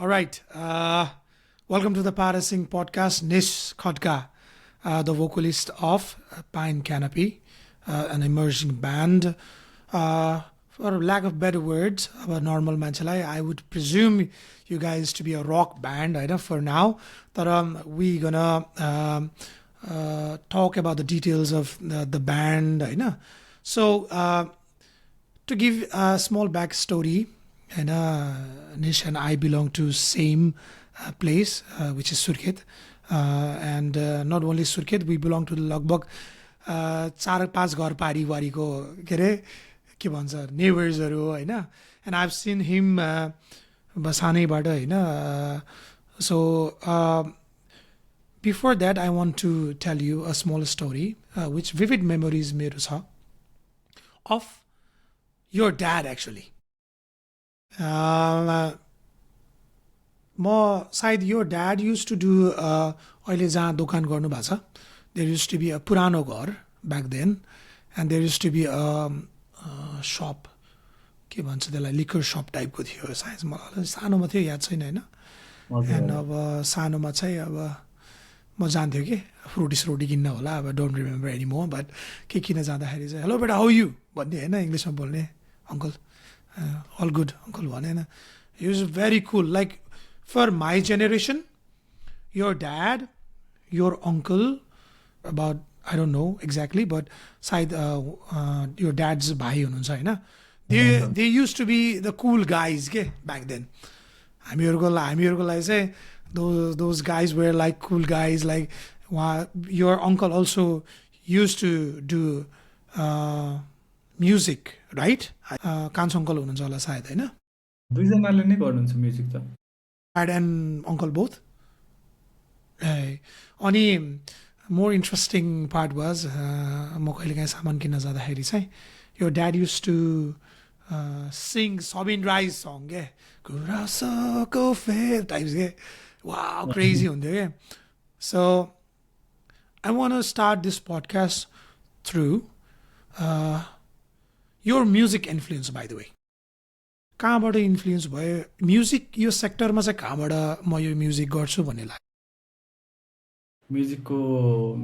All right. Welcome to the Para Singh podcast. Nish Khadka, the vocalist of Pine Canopy, an emerging band. For lack of better words, about normal manchalai, I would presume you guys to be a rock band, I know for now. But we gonna talk about the details of the band, I know. So to give a small backstory, and Nish and I belong to same place, which is Surkhet. And not only Surkhet, we belong to the लगभग 4-5 घर पारीवारीको के अरे के भन्छ नेबर्सहरू होइन. And I've seen him सानैबाट होइन. So before that, I want to tell you a small story, which vivid memories मेरो छ of your dad actually. सायद your dad used to do अहिले जहाँ दोकान गर्नु भएको छ, there used to be a पुरानो घर back then, and there used to be a shop, के भन्छ त्यसलाई, liquor shop टाइपको थियो सायद. मलाई सानोमा थियो, याद छैन होइन. एन्ड अब सानोमा चाहिँ अब म जान्थ्यो कि फ्रुटी किन्न होला, अब don't remember any more. But के किन जाँदाखेरि चाहिँ हेलो बेटा हाउ यु भन्ने होइन, इङ्ग्लिसमा बोल्ने. Uncle all good uncle one. He was very cool. Like for my generation, your dad, your uncle, about I don't know exactly, but side your dad's bhai hununcha haina, they used to be the cool guys ke back then. हामीहरुको लागि चाहिँ those guys were like cool guys. Like your uncle also used to do music, right? कान्छो uncle हुनुहुन्छ होला सायद होइन. दुईजनाले नै गर्नुहुन्छ म्युजिक त. Dad and uncle both. अनि more interesting part was म कहिलेकाहीँ सामान किन्न जाँदाखेरि चाहिँ your dad used to sing Sabin Rai's song के गुराँसको फेद टाइप्स के. Wow, crazy हुन्थ्यो के. So I want to start this podcast through your music influence, by the way. कहाँबाट इन्फ्लुएन्स भयो म्युजिक यो सेक्टरमा चाहिँ, कहाँबाट म यो म्युजिक गर्छु भन्ने लाग्यो? म्युजिकको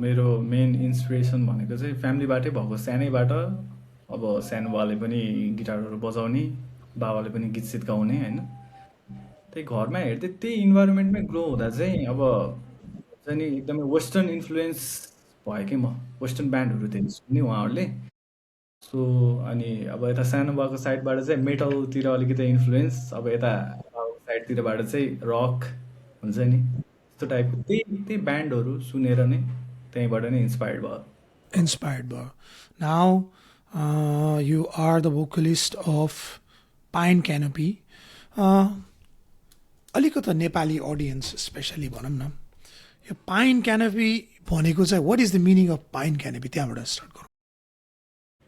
मेरो मेन इन्सपिरेसन भनेको चाहिँ फ्यामिलीबाटै भएको. सानैबाट अब सानो बाले पनि गिटारहरू बजाउने, बाबाले पनि गीत सित गाउने होइन. त्यही घरमा हेर्दै त्यही इन्भाइरोमेन्टमै ग्रो हुँदा चाहिँ अब चाहिँ नि एकदमै वेस्टर्न इन्फ्लुएन्स भयो कि म. वेस्टर्न ब्यान्डहरू धेरै सुन्ने उहाँहरूले. सो अनि अब यता सानो बाको साइडबाट चाहिँ मेटलतिर अलिकति इन्फ्लुएन्स, अब यता बाको साइडतिरबाट चाहिँ रक हुन्छ नि, त्यस्तो टाइपको त्यही ब्यान्डहरू सुनेर नै त्यहीँबाट नै इन्स्पायर्ड भयो. Now you are the vocalist of Pine Canopy. अलिकति नेपाली अडियन्स स्पेसली भनौँ न, यो पाइन क्यानोपी भनेको चाहिँ what is the meaning of Pine Canopy, त्यहाँबाट स्टार्ट गरौँ.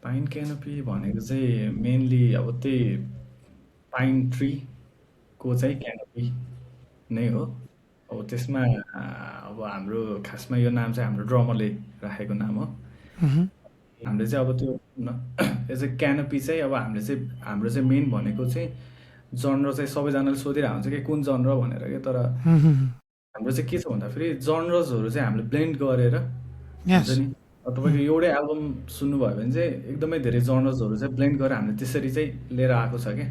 पाइन क्यानोपी भनेको चाहिँ मेनली अब त्यही पाइन ट्रीको चाहिँ क्यानोपी नै हो. अब त्यसमा अब हाम्रो खासमा यो नाम चाहिँ हाम्रो ड्रमरले राखेको नाम हो. हामीले चाहिँ अब त्यो एज अ क्यानोपी चाहिँ अब हाम्रो चाहिँ मेन भनेको चाहिँ जनर चाहिँ सबैजनाले सोधिरहेको हुन्छ कि कुन जनर भनेर के. तर हाम्रो चाहिँ के छ भन्दाखेरि जनरजहरू चाहिँ हामीले ब्लेन्ड गरेर हुन्छ नि. तपाईँको एउटै एल्बम सुन्नुभयो भने चाहिँ एकदमै धेरै जनरजहरू चाहिँ ब्लेन्ड गरेर हामीले त्यसरी चाहिँ लिएर आएको छ क्या.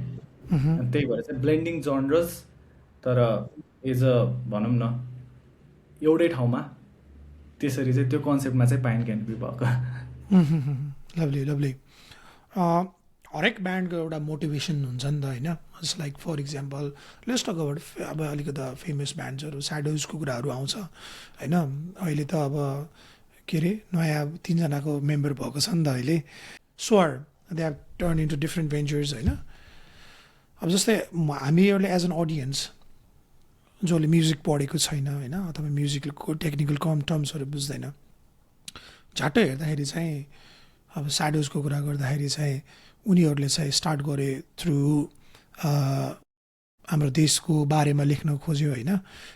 अनि त्यही भएर चाहिँ ब्लेन्डिङ जनरज, तर एज अ भनौँ न एउटै ठाउँमा त्यसरी चाहिँ त्यो कन्सेप्टमा चाहिँ पाइन क्यानोपी भएको. लभली. हरेक ब्यान्डको एउटा मोटिभेसन हुन्छ नि त होइन. Just like for example let's talk about अब अलिकति फेमस ब्यान्ड्सहरू, स्याडोजको कुराहरू आउँछ होइन. अहिले त अब के अरे नयाँ 3जनाको मेम्बर भएको छ नि त अहिले. स्वर they have turn into different ventures होइन. अब जस्तै हामीहरूले एज एन अडियन्स जसले म्युजिक पढेको छैन होइन, अथवा म्युजिकको टेक्निकल टर्म्सहरू बुझ्दैन, झट्टै हेर्दाखेरि चाहिँ अब स्याडोजको कुरा गर्दाखेरि चाहिँ उनीहरूले चाहिँ स्टार्ट गरे थ्रु हाम्रो देशको बारेमा लेख्न खोज्यो होइन.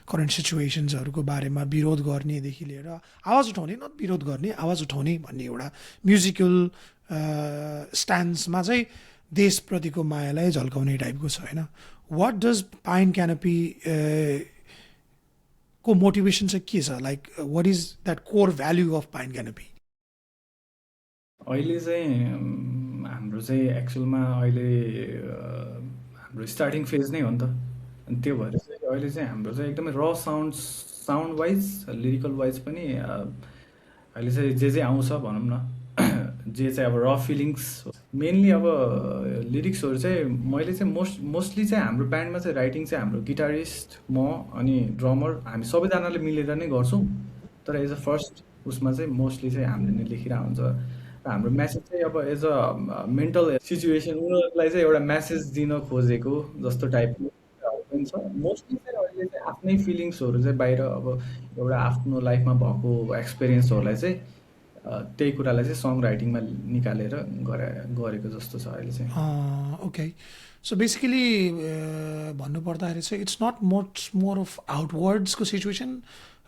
करेन्ट सिचुएसन्सहरूको बारेमा विरोध गर्नेदेखि लिएर आवाज उठाउने, नट विरोध गर्ने, आवाज उठाउने भन्ने एउटा म्युजिकल स्ट्यान्समा चाहिँ देशप्रतिको मायालाई झल्काउने टाइपको छ होइन. वाट डज पाइन क्यानोपी को मोटिभेसन चाहिँ के छ, like what is that core value of Pine Canopy? अहिले चाहिँ हाम्रो चाहिँ एक्चुअलमा अहिले हाम्रो स्टार्टिङ फेज नै हो नि त. अनि त्यो भएर चाहिँ अहिले चाहिँ हाम्रो चाहिँ एकदमै र साउन्ड वाइज लिरिकल वाइज पनि अहिले चाहिँ जे आउँछ भनौँ न जे चाहिँ अब र फिलिङ्स मेनली अब लिरिक्सहरू चाहिँ मैले चाहिँ मोस्टली चाहिँ हाम्रो ब्यान्डमा चाहिँ राइटिङ चाहिँ हाम्रो गिटारिस्ट म अनि ड्रमर हामी सबैजनाले मिलेर नै गर्छौँ. तर एज अ फर्स्ट उसमा चाहिँ मोस्टली चाहिँ हामीले नै लेखिरहेको हुन्छ र हाम्रो म्यासेज चाहिँ अब एज अ मेन्टल सिचुएसन उनीहरूलाई चाहिँ एउटा म्यासेज दिन खोजेको जस्तो टाइपको पनि छ. मोस्टली चाहिँ अहिले चाहिँ आफ्नै फिलिङ्सहरू चाहिँ बाहिर अब एउटा आफ्नो लाइफमा भएको एक्सपिरियन्सहरूलाई चाहिँ त्यही कुरालाई चाहिँ सङ राइटिङमा निकालेर गरेको जस्तो छ अहिले चाहिँ. ओके, सो बेसिकली भन्नुपर्दाखेरि चाहिँ it's not much more of आउटवर्ड्सको situation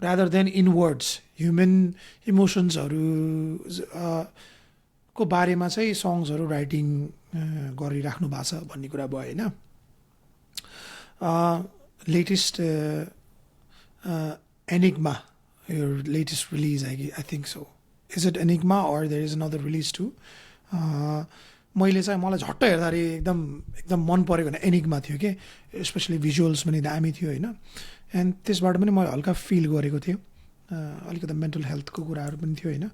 rather than inwards human इमोसन्सहरू को बारेमा चाहिँ सङ्ग्सहरू राइटिङ गरिराख्नु भएको छ भन्ने कुरा भयो होइन. Latest enigma, your latest release, I think so. Is it Enigma or there is another release too? मैले चाहिँ मलाई झट्ट हेर्दाखेरि एकदम मन परेको होइन एनिग्मा थियो कि, स्पेसली भिजुअल्स पनि दामी थियो होइन. एन्ड त्यसबाट पनि मैले हल्का फिल गरेको थिएँ, अलिकति मेन्टल हेल्थको कुराहरू पनि थियो होइन.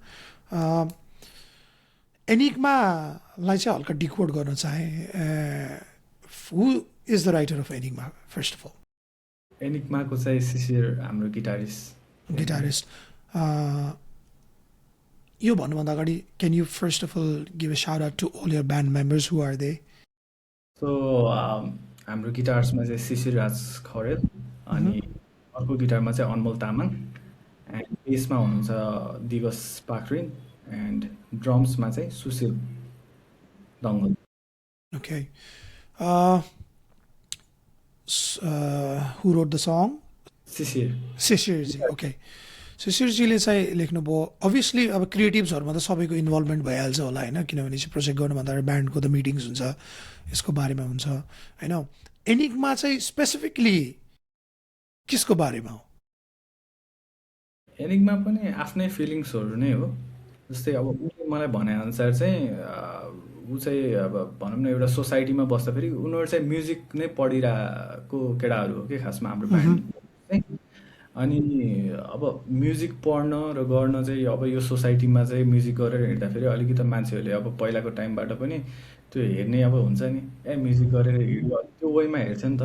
एनिग्मालाई चाहिँ हल्का डिकोड गर्न चाहे. Who is the writer of Enigma first of all? एनिग्माको चाहिँ शिशिर हाम्रो गिटारिस्ट. यो भन्नुभन्दा अगाडि can you first of all give a shout out to all your band members who are they? So हाम्रो गिटार्समा चाहिँ शिशिर राज खरेल, अनि अर्को गिटारमा चाहिँ अनमोल तामाङ, एन्ड बेसमा हुनुहुन्छ दिवस पाखरिन, एन्ड ड्रम्समा चाहिँ Sushil Dangal. Okay, who wrote the song? Shishirji. Okay, शिशिरजीले चाहिँ लेख्नुभयो. अभियसली अब क्रिएटिभ्सहरूमा त सबैको इन्भल्भमेन्ट भइहाल्छ होला होइन, किनभने चाहिँ प्रोजेक्ट गर्नुभन्दा ब्यान्डको त मिटिङ्स हुन्छ, यसको बारेमा हुन्छ होइन. एनिग्मा चाहिँ स्पेसिफिकली किसको बारेमा हो? एनिग्मा पनि आफ्नै फिलिङ्सहरू नै हो. जस्तै अब उसले मलाई भनेअनुसार चाहिँ ऊ चाहिँ अब भनौँ न एउटा सोसाइटीमा बस्दाखेरि उनीहरू चाहिँ म्युजिक नै पढिरहेको केटाहरू हो कि खासमा हाम्रो ब्यान्ड चाहिँ. अनि अब म्युजिक पढ्न र गर्न चाहिँ अब यो सोसाइटीमा चाहिँ म्युजिक गरेर हिँड्दाखेरि अलिकति मान्छेहरूले अब पहिलाको टाइमबाट पनि त्यो हेर्ने अब हुन्छ नि, म्युजिक गरेर हिँड्यो त्यो वेमा हेर्छ नि त.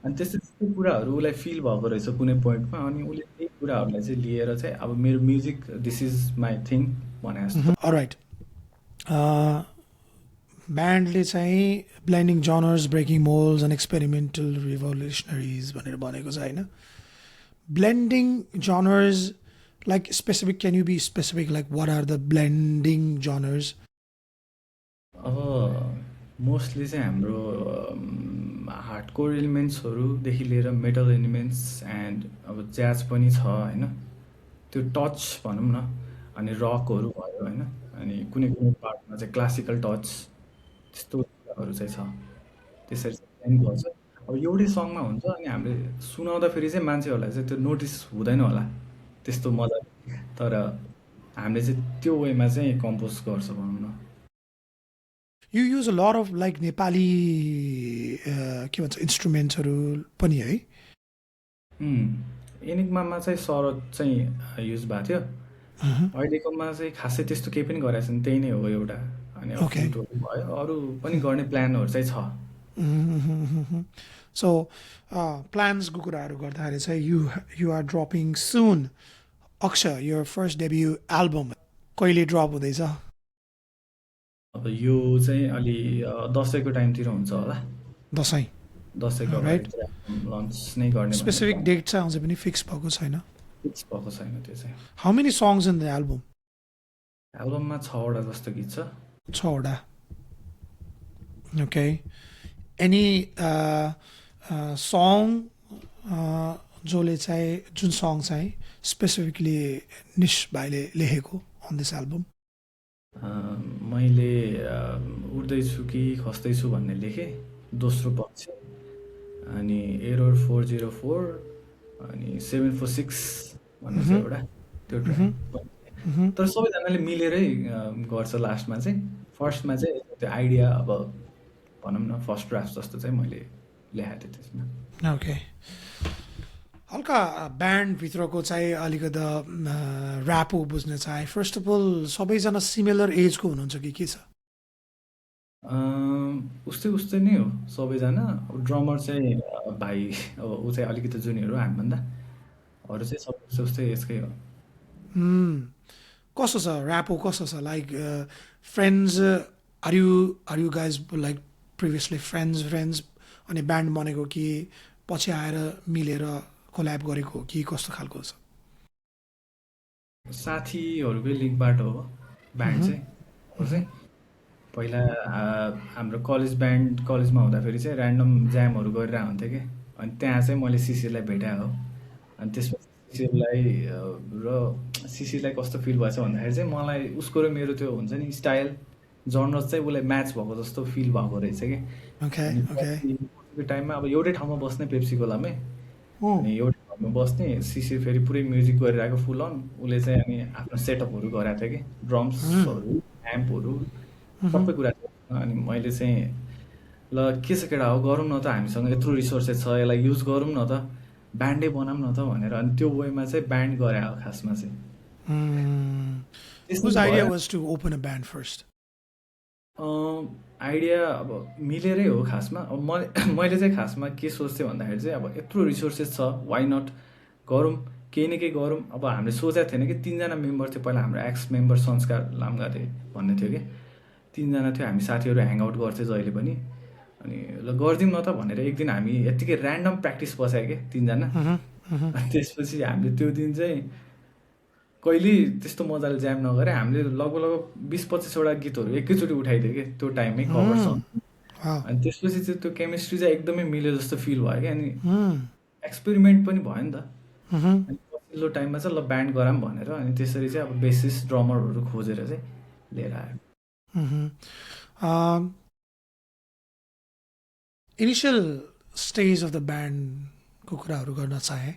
अनि त्यस्तो कुराहरू उसलाई फिल भएको रहेछ कुनै पोइन्टमा, अनि उसले त्यही कुराहरूलाई चाहिँ लिएर चाहिँ अब मेरो music this is my thing भने जस्तो. अलराइट, ब्यान्डले चाहिँ blending genres, breaking molds and experimental revolutionaries भनेर भनेको छ होइन. Blending genres, like specific, can you be specific, like what are the blending genres? अब मोस्टली चाहिँ हाम्रो हार्डकोर एलिमेन्ट्सहरूदेखि लिएर मेटल एलिमेन्ट्स एन्ड अब ज्याज पनि छ होइन, त्यो टच भनौँ न, अनि रकहरू भयो होइन, अनि कुनै पार्टमा चाहिँ क्लासिकल टच, त्यस्तो कुराहरू चाहिँ छ. त्यसरी चाहिँ गर्छ. अब एउटै सङमा हुन्छ अनि हामीले सुनाउँदाखेरि चाहिँ मान्छेहरूलाई चाहिँ त्यो नोटिस हुँदैन होला त्यस्तो मजा, तर हामीले चाहिँ त्यो वेमा चाहिँ कम्पोज गर्छ भनौँ न. You use a lot of like Nepali के भन्छ इन्स्ट्रुमेन्ट्सहरू पनि है? एनिग्मामा चाहिँ सरद चाहिँ युज भएको थियो. अहिलेकोमा चाहिँ खासै त्यस्तो केही पनि गरेको छैन, त्यही नै हो एउटा. अनि फ्लुटहरू भयो, अरू पनि गर्ने प्लानहरू चाहिँ छ. सो प्लान्सको कुराहरू गर्दाखेरि चाहिँ you are dropping soon Akshar your first debut album, कहिले ड्रप हुँदैछ? अब यो चाहिँ अलि दसैँको टाइमतिर हुन्छ होला. दसैँको राइट, लन्च नै गर्ने. स्पेसिफिक डेट चाहिँ आउँछ पनि फिक्स भएको छैन? फिक्स भएको छैन त्यो चाहिँ. How many songs in the album? एल्बममा 6वटा जस्तो गीत छ. 6वटा. ओके, एनी सङ जसले चाहिँ जुन सङ चाहिँ स्पेसिफिकली निश भाइले लेखेको अन दिस एल्बम? मैले उड्दैछु कि खस्दैछु भन्ने लेखेँ दोस्रो पक्ष, अनि एरर 404 अनि 746 भन्ने छ एउटा त्यो ट्र्याक। तर सबैजनाले मिलेरै गर्छ लास्टमा चाहिँ। फर्स्टमा चाहिँ त्यो आइडिया अब भनौँ न फर्स्ट ड्राफ्ट जस्तो चाहिँ मैले लेखाएको थिएँ त्यसमा। ओके, हल्का ब्यान्डभित्रको चाहिँ अलिकति ऱ्यापो बुझ्न चाहे। फर्स्ट अफ अल सबैजना सिमिलर एजको हुनुहुन्छ कि के छ? उस्तै उस्तै नै हो सबैजना। अब ड्रमर चाहिँ भाइ, अब ऊ चाहिँ अलिकति जुनियर हो हामीभन्दा, अरू चाहिँ सबै उस्तै उस्तै एजकै हो। कस्तो छ ऱ्यापो, कस्तो छ? Like friends, are you guys like previously friends अनि ब्यान्ड बनेको कि पछि आएर मिलेर कोल्याब गरेको हो कि कस्तो खालको छ? साथीहरूकै लिङ्कबाट हो ब्यान्ड चाहिँ। अब चाहिँ पहिला हाम्रो कलेजमा हुँदाखेरि चाहिँ ऱ्यान्डम ज्यामहरू गरिरहेको हुन्थ्यो कि, अनि त्यहाँ चाहिँ मैले सिसीलाई भेटाएँ हो। अनि त्यसपछि सिसीलाई कस्तो फिल भएछ भन्दाखेरि चाहिँ मलाई उसको र मेरो त्यो हुन्छ नि स्टाइल जर्नर्स चाहिँ उसलाई म्याच भएको जस्तो फिल भएको रहेछ कि। ओके अनि ओके त्यो टाइममा अब एउटै ठाउँमा बस्ने पेप्सी कोलामै, अनि एउटै ठाउँमा बस्ने, सिसी फेरि पुरै म्युजिक गरिरहेको फुल अन। उसले चाहिँ अनि आफ्नो सेटअपहरू गराएको थियो कि, ड्रम्सहरू, एम्पहरू, सबै कुरा थियो। अनि मैले चाहिँ ल के छ केटा हो, गरौँ न त, हामीसँग यत्रो रिसोर्सेस छ, यसलाई युज गरौँ न त, ब्यान्डै बनाऊँ न त भनेर। अनि त्यो वेमा चाहिँ ब्यान्ड गरे हो खासमा चाहिँ। त्यस्तो Whose idea भयो। was to open a band first? Idea अब मिलेरै हो खासमा। अब मैले चाहिँ खासमा के सोच्थेँ भन्दाखेरि चाहिँ अब यत्रो रिसोर्सेस छ, वाइ नट गरौँ, केही न केही गरौँ। अब हामीले सोचेको थिएन कि 3जना मेम्बर थियो पहिला। हाम्रो एक्स मेम्बर संस्कार लामगाते भन्ने थियो कि, 3जना थियो हामी साथीहरू, ह्याङआउट गर्थ्यो जहिले पनि। अनि ल गरिदिउँ न त भनेर एक दिन हामी यत्तिकै ऱ्यान्डम प्र्याक्टिस बसायो कि 3जना। अनि त्यसपछि हामीले त्यो दिन चाहिँ कहिले त्यस्तो मजाले ज्याम नगरे, हामीले लगभग 20-25वटा गीतहरू एकैचोटि उठाइदियो कि त्यो टाइममै, कभर सङ। Wow. अनि त्यसपछि चाहिँ त्यो केमिस्ट्री चाहिँ एकदमै मिल्यो जस्तो फिल भयो कि। अनि एक्सपेरिमेन्ट पनि भयो नि त। अनि पछिल्लो टाइममा चाहिँ ल ब्यान्ड गराऊँ भनेर, अनि त्यसरी चाहिँ अब बेसिस ड्रमरहरू खोजेर चाहिँ लिएर आयो। इनिसियल स्टेज अफ द ब्यान्डको कुराहरू गर्न चाहे।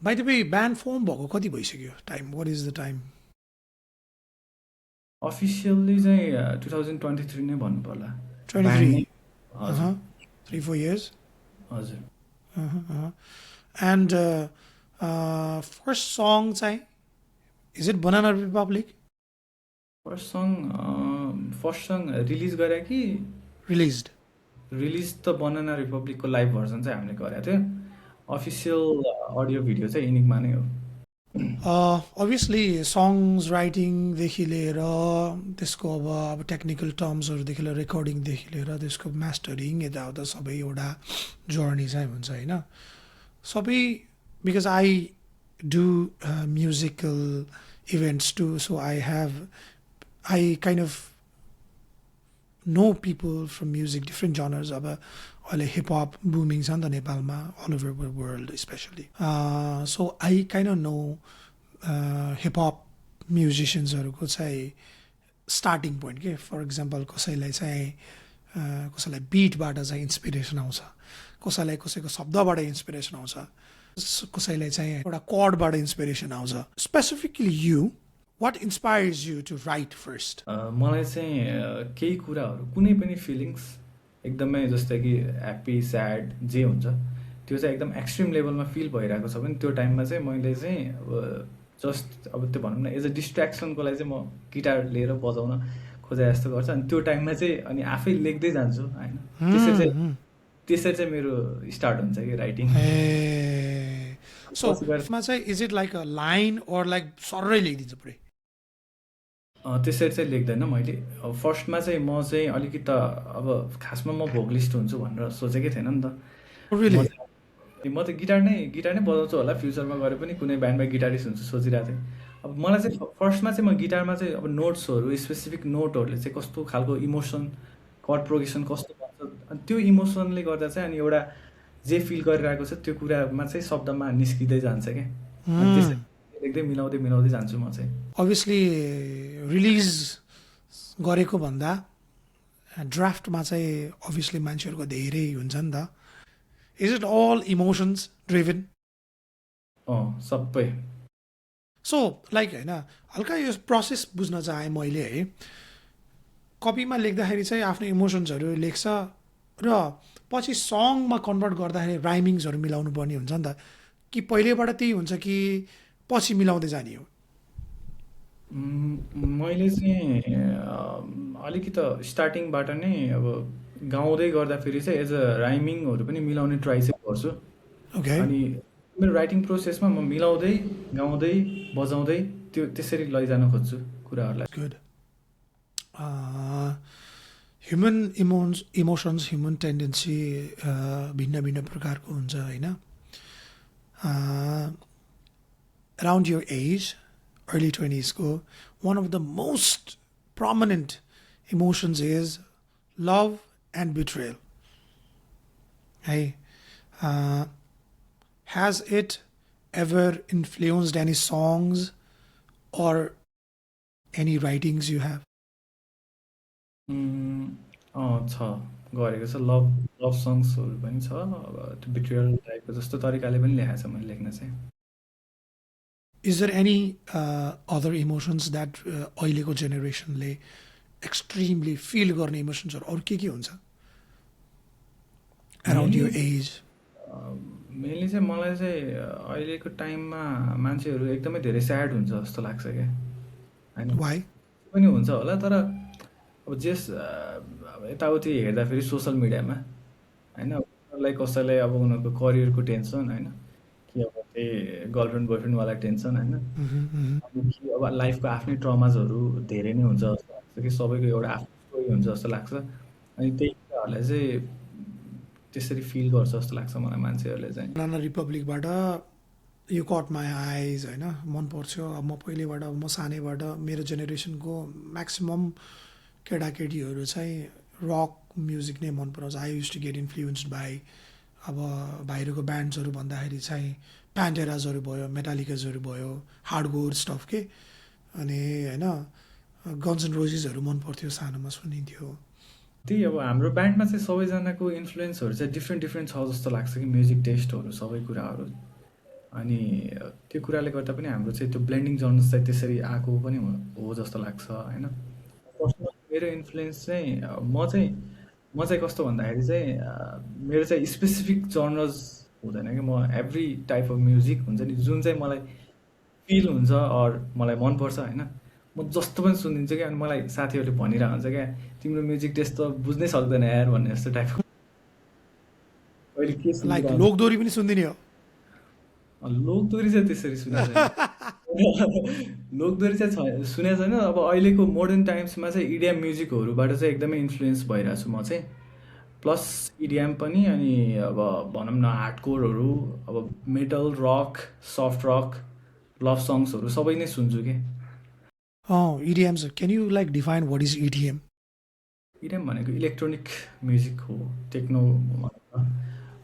By the way band form भएको कति भइसक्यो time? What is the time? Officially चाहिँ 2023 नै भन्नु पर्ला। 23. हजुर 3-4 years. हजुर। And first song चाहिँ, is it Banana Republic? First song release गरे कि? Released. रिलिज त बनाना रिपब्लिकको लाइभ भर्जन चाहिँ हामीले गरेको थियो। अफिसियल अडियो भिडियो चाहिँ इनिकमा नै हो। Obviously songs राइटिङदेखि लिएर त्यसको अब टेक्निकल टर्म्सहरूदेखि लिएर रेकर्डिङदेखि लिएर त्यसको मास्टरिङ यताउता सबै एउटा जर्नी चाहिँ हुन्छ होइन सबै। Because I do musical events too, so I kind of know people from music, different genres. अब अहिले हिपहप बुमिङ छ नि त नेपालमा, all over the world especially. So I kind of know hip hop म्युजिसियन्सहरूको चाहिँ स्टार्टिङ पोइन्ट के। For example कसैलाई बिटबाट चाहिँ इन्सपिरेसन आउँछ, कसैलाई कसैको शब्दबाट इन्सपिरेसन आउँछ, कसैलाई चाहिँ एउटा कर्डबाट इन्सपिरेसन आउँछ। Specifically you, what inspires you to write first? मलाई चाहिँ केही कुराहरू, कुनै पनि फिलिङ्स एकदमै जस्तै कि ह्याप्पी, स्याड, जे हुन्छ त्यो चाहिँ एकदम एक्सट्रिम लेभलमा फिल भइरहेको छ भने त्यो टाइममा चाहिँ मैले चाहिँ अब जस्ट अब त्यो भनौँ न एज अ डिस्ट्र्याक्सनको लागि चाहिँ म गिटार लिएर बजाउन खोजे जस्तो गर्छ। अनि त्यो टाइममा चाहिँ अनि आफै लेख्दै जान्छु होइन। त्यसरी चाहिँ मेरो स्टार्ट हुन्छ कि राइटिङ। सो यसमा चाहिँ is it like a line or like सररै लेखिदिन्छ पुरै? त्यसरी चाहिँ लेख्दैन मैले। फर्स्टमा चाहिँ म चाहिँ अलिकति अब खासमा म भोकलिस्ट हुन्छु भनेर सोचेकै थिएन नि त। म त गिटार नै बजाउँछु होला, फ्युचरमा गएर पनि कुनै ब्यान्डमा गिटारिस्ट हुन्छु सोचिरहेको थिएँ। अब मलाई चाहिँ फर्स्टमा चाहिँ म गिटारमा चाहिँ अब नोट्सहरू, स्पेसिफिक नोटहरूले चाहिँ कस्तो खालको इमोसन, कर्ड प्रोग्रेसन कस्तो गर्छ, अनि त्यो इमोसनले गर्दा चाहिँ अनि एउटा जे फिल गरिरहेको छ त्यो कुरामा चाहिँ शब्दमा निस्किँदै जान्छ क्या। अनि लेख्दै मिलाउँदै मिलाउँदै जान्छु म चाहिँ। अभियसली रिलिज गरेको भन्दा ड्राफ्टमा चाहिँ अभियसली मान्छेहरूको धेरै हुन्छ नि त। Is it all emotions driven? सबै। सो लाइक होइन, हल्का यो प्रोसेस बुझ्न चाहेँ मैले है। कपीमा लेख्दाखेरि चाहिँ आफ्नो इमोसन्सहरू लेख्छ र पछि सङमा कन्भर्ट गर्दाखेरि राइमिङ्सहरू मिलाउनु पर्ने हुन्छ नि त, कि पहिलेबाट त्यही हुन्छ कि पछि मिलाउँदै जाने हो? मैले चाहिँ अलिकति स्टार्टिङबाट नै अब गाउँदै गर्दाखेरि चाहिँ एज अ राइमिङहरू पनि मिलाउने ट्राई चाहिँ गर्छु। ओके, अनि मेरो राइटिङ प्रोसेसमा म मिलाउँदै गाउँदै बजाउँदै त्यो त्यसरी लैजान खोज्छु कुराहरूलाई। Good. Human emotions, human tendency भिन्न भिन्न प्रकारको हुन्छ होइन। Around your as, early 20s को, one of the most prominent emotions is love and betrayal. Hey, has it ever influenced any songs or any writings you have? छ, गरेको छ। Love love सङ्ग्सहरू पनि छ। अब त्यो बिट्रियल टाइपको जस्तो तरिकाले पनि लेखेको छ मैले लेख्न चाहिँ। Is there any other emotions that अहिलेको जेनेरेसनले एक्सट्रिमली फिल गर्ने इमोसन्सहरू अरू के हुन्छ अराउन्ड मेनली यो एज? मेनली चाहिँ मलाई चाहिँ अहिलेको टाइममा मान्छेहरू एकदमै धेरै स्याड हुन्छ जस्तो लाग्छ क्या होइन। वाइ? पनि हुन्छ होला, तर अब अब यताउति हेर्दाखेरि सोसल मिडियामा होइन, उनीहरूलाई कसैलाई अब उनीहरूको करियरको टेन्सन होइन, कि अब त्यही गर्लफ्रेन्ड बोयफ्रेन्डवाला टेन्सन होइन, अनि कि अब लाइफको आफ्नै ट्रमाजहरू धेरै नै हुन्छ जस्तो लाग्छ कि सबैको एउटा आफ्नो स्टोरी हुन्छ जस्तो लाग्छ। अनि त्यही कुराहरूलाई चाहिँ त्यसरी फिल गर्छ जस्तो लाग्छ मलाई मान्छेहरूले चाहिँ। बनाना रिपब्लिकबाट यो कट माई आइज होइन मन पर्थ्यो। अब म पहिलेबाट, म सानैबाट मेरो जेनेरेसनको म्याक्सिमम् केटाकेटीहरू चाहिँ रक म्युजिक नै मन पराउँछ। I use to get influenced by अब बाहिरको ब्यान्ड्सहरू भन्दाखेरि चाहिँ प्यान्टेराजहरू भयो, मेटालिकाजहरू भयो, हार्डकोर स्टफ के, अनि होइन गन्स एन्ड रोजेसहरू मन पर्थ्यो, सानोमा सुनिन्थ्यो। त्यही अब हाम्रो ब्यान्डमा चाहिँ सबैजनाको इन्फ्लुएन्सहरू चाहिँ डिफ्रेन्ट डिफ्रेन्ट छ जस्तो लाग्छ कि म्युजिक टेस्टहरू सबै कुराहरू। अनि त्यो कुराले गर्दा पनि हाम्रो चाहिँ त्यो ब्लेन्डिङ जर्नस चाहिँ त्यसरी आएको पनि हो जस्तो लाग्छ होइन। पर्सनल मेरो इन्फ्लुएन्स चाहिँ म चाहिँ कस्तो भन्दाखेरि चाहिँ मेरो चाहिँ स्पेसिफिक जर्नर्स हुँदैन कि। म एभ्री टाइप अफ म्युजिक हुन्छ नि जुन चाहिँ मलाई फिल हुन्छ अर मलाई मनपर्छ होइन, म जस्तो पनि सुनिदिन्छु क्या। अनि मलाई साथीहरूले भनिरहेको हुन्छ क्या, तिम्रो म्युजिक टेस्ट त बुझ्नै सक्दैन यार भन्ने जस्तो टाइपको। अहिले के लाइक सुनिरहेको लोकदोरी पनि सुनिदिने हो? लोकदोरी चाहिँ त्यसरी सुनेको छैन। लोकदोरी चाहिँ सुनेको छैन। अब अहिलेको मोडर्न टाइम्समा चाहिँ इडिएम म्युजिकहरूबाट चाहिँ एकदमै इन्फ्लुएन्स भइरहेको छु म चाहिँ। प्लस इडिएम पनि, अनि अब भनौँ न हार्डकोरहरू, अब metal, rock, soft rock, love सङ्ग्सहरू सबै नै सुन्छु कि। EDMs, can you like define what is EDM? EDM भनेको इलेक्ट्रोनिक म्युजिक हो, टेक्नो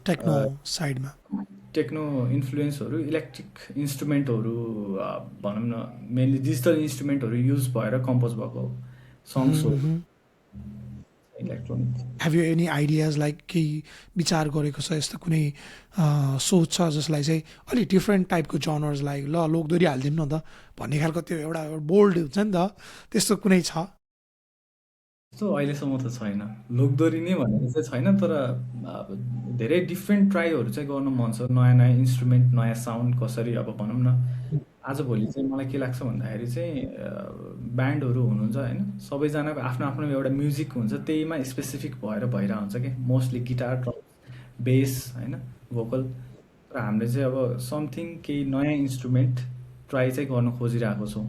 टेक्नो साइडमा टेक्नो इन्फ्लुएन्सहरू, इलेक्ट्रिक इन्स्ट्रुमेन्टहरू, भनौँ न मेनली डिजिटल इन्स्ट्रुमेन्टहरू युज भएर कम्पोज भएको सङ्ग्स हो electronic. Have you any ideas like केही विचार गरेको छ यस्तो कुनै सोच छ जसलाई चाहिँ अलिक डिफ्रेन्ट टाइपको जनर्स लाइक ल लोकदोरी हालिदिउँ न त भन्ने खालको त्यो एउटा बोल्ड हुन्छ नि त, त्यस्तो कुनै छ? त्यस्तो अहिलेसम्म त छैन, लोकदोरी नै भनेको चाहिँ छैन। तर अब धेरै डिफ्रेन्ट ट्राईहरू चाहिँ गर्न मन छ, नयाँ नयाँ इन्स्ट्रुमेन्ट, नयाँ साउन्ड कसरी। अब भनौँ न आजभोलि चाहिँ मलाई के लाग्छ भन्दाखेरि चाहिँ ब्यान्डहरू हुनुहुन्छ होइन, सबैजनाको आफ्नो आफ्नो एउटा म्युजिक हुन्छ, त्यहीमा स्पेसिफिक भएर भइरहेको हुन्छ क्या। मोस्टली गिटार, ड्रम, बेस होइन, भोकल। तर हामीले चाहिँ अब समथिङ केही नयाँ इन्स्ट्रुमेन्ट ट्राई चाहिँ गर्न खोजिरहेको छौँ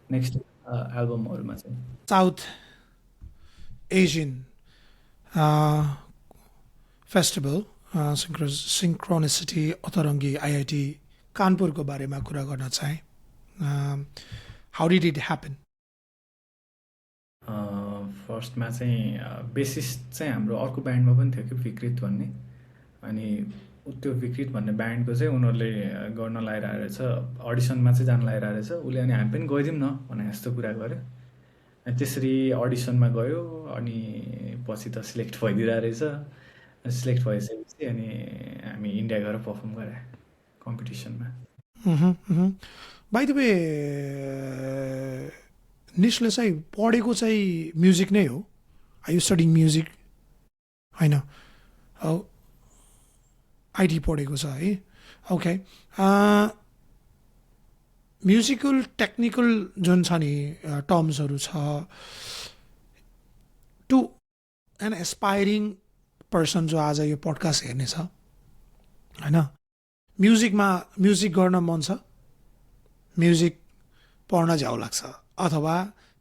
नेक्स्ट एल्बमहरूमा चाहिँ। साउथ एसियन फेस्टिभल सिङ्क्रोनिसिटी अतरङ्गी आइआइटी कानपुरको बारेमा कुरा गर्न चाहेँ। How did it happen? फर्स्टमा चाहिँ बेसिस्ट चाहिँ हाम्रो अर्को ब्यान्डमा पनि थियो कि विकृत भन्ने। अनि त्यो विकृत भन्ने ब्यान्डको चाहिँ उनीहरूले गर्न लगाइरहेको रहेछ, अडिसनमा चाहिँ जान लगाइरहेको रहेछ उसले। अनि हामी पनि गइदिउँ न भने जस्तो कुरा गर्यो। अनि त्यसरी अडिसनमा गयो, अनि पछि त सिलेक्ट भइदिरहेको रहेछ। सिलेक्ट भइसकेपछि अनि हामी इन्डिया गएर पर्फर्म गरे कम्पिटिसनमा। बाइ द वे निशले चाहिँ पढेको चाहिँ म्युजिक नै हो? Are you studying music? होइन, आइटी पढेको छ है। ओके, म्युजिकल टेक्निकल जुन छ नि टर्म्सहरू छ, टु एन एस्पाइरिङ पर्सन जो आज यो पडकास्ट हेर्नेछ होइन, म्युजिक गर्न मन छ, म्युजिक पढ्न झ्याउ लाग्छ, अथवा